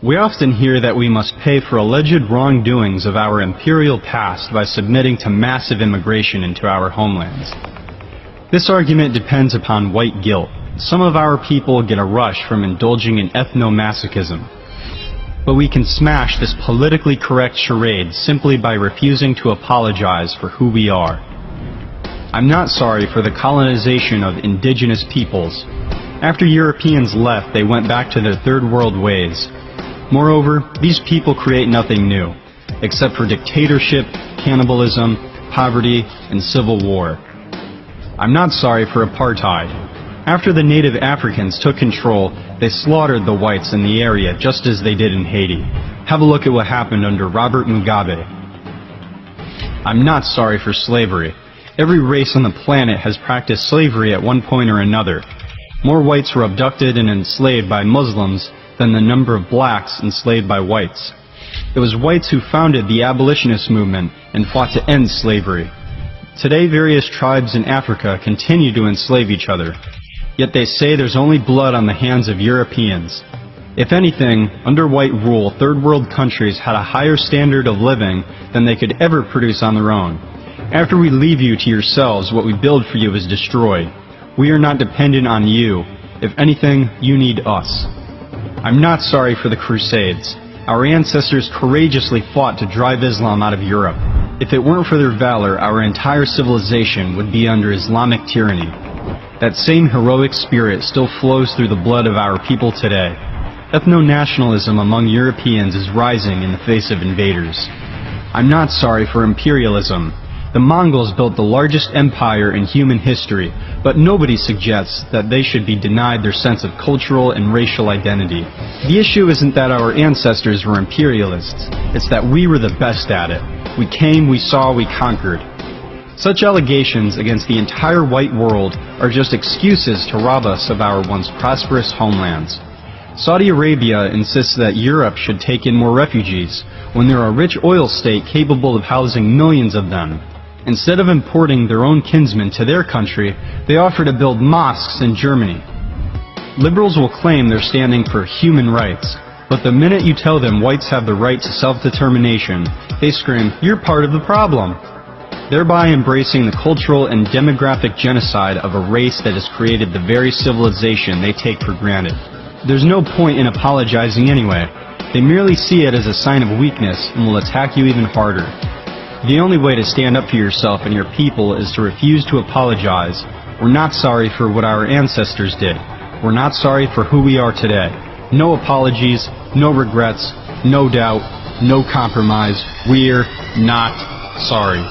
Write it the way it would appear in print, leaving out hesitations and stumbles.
We often hear that we must pay for alleged wrongdoings of our imperial past by submitting to massive immigration into our homelands. This argument depends upon white guilt. Some of our people get a rush from indulging in ethno-masochism. But we can smash this politically correct charade simply by refusing to apologize for who we are. I'm not sorry for the colonization of indigenous peoples. After Europeans left, they went back to their third world ways. Moreover, these people create nothing new, except for dictatorship, cannibalism, poverty, and civil war. I'm not sorry for apartheid. After the native Africans took control, they slaughtered the whites in the area just as they did in Haiti. Have a look at what happened under Robert Mugabe. I'm not sorry for slavery. Every race on the planet has practiced slavery at one point or another. More whites were abducted and enslaved by Muslims than the number of blacks enslaved by whites. It was whites who founded the abolitionist movement and fought to end slavery. Today, various tribes in Africa continue to enslave each other, yet they say there's only blood on the hands of Europeans. If anything, under white rule, third world countries had a higher standard of living than they could ever produce on their own. After we leave you to yourselves, what we build for you is destroyed. We are not dependent on you. If anything, you need us. I'm not sorry for the Crusades. Our ancestors courageously fought to drive Islam out of Europe. If it weren't for their valor, our entire civilization would be under Islamic tyranny. That same heroic spirit still flows through the blood of our people today. Ethno-nationalism among Europeans is rising in the face of invaders. I'm not sorry for imperialism. The Mongols built the largest empire in human history, but nobody suggests that they should be denied their sense of cultural and racial identity. The issue isn't that our ancestors were imperialists, it's that we were the best at it. We came, we saw, we conquered. Such allegations against the entire white world are just excuses to rob us of our once prosperous homelands. Saudi Arabia insists that Europe should take in more refugees, when they're a rich oil state capable of housing millions of them. Instead of importing their own kinsmen to their country, they offer to build mosques in Germany. Liberals will claim they're standing for human rights, but the minute you tell them whites have the right to self-determination, they scream, "You're part of the problem," thereby embracing the cultural and demographic genocide of a race that has created the very civilization they take for granted. There's no point in apologizing anyway. They merely see it as a sign of weakness and will attack you even harder. The only way to stand up for yourself and your people is to refuse to apologize. We're not sorry for what our ancestors did. We're not sorry for who we are today. No apologies, no regrets, no doubt, no compromise. We're not sorry.